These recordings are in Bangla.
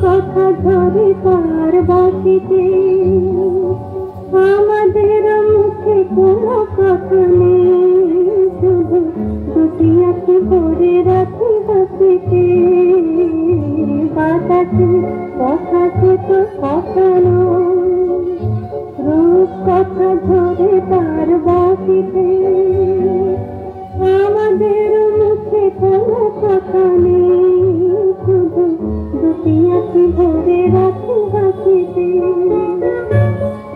কথা ঝরে তার বাঁশিতে, আমাদের মুখে কোনো কথা নেই, শুধু দুটি আঁখি ভরে রাখি হাসিতে। বাতাসে কথাছে তো কথা নয়, রূপ কথা ঝরে তার বাঁশিতে, আমাদের মুখে কোনো কথা নেই, শুধু দুটি আঁখি ভরে রাখি হাসিতে।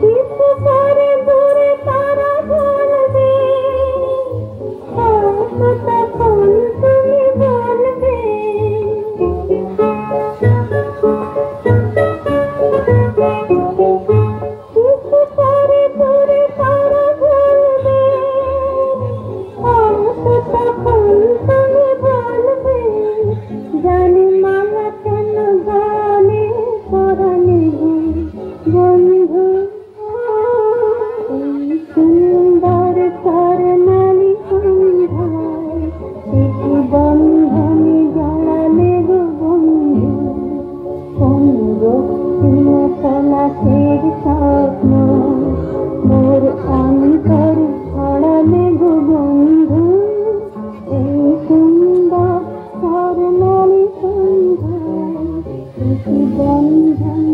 কিছু পরে দূরে তারা বলবে, তখন তুমি বলবে। কিছু পরে দূরে তারা বলবে, তখন তুমি বলবে। জানি মালা কেন গানে পরাণে বন্ধু, এই সুন্দর স্বর্ণালী সন্ধ্যায় একটি বন্ধনে জড়ালে গো বন্ধু। কোন রক্তিম পলাশের স্বপ্ন মোর অন্তরে ছড়ালে গো বন্ধু, এই সুন্দর স্বর্ণালী সন্ধ্যায় একটি বন্ধন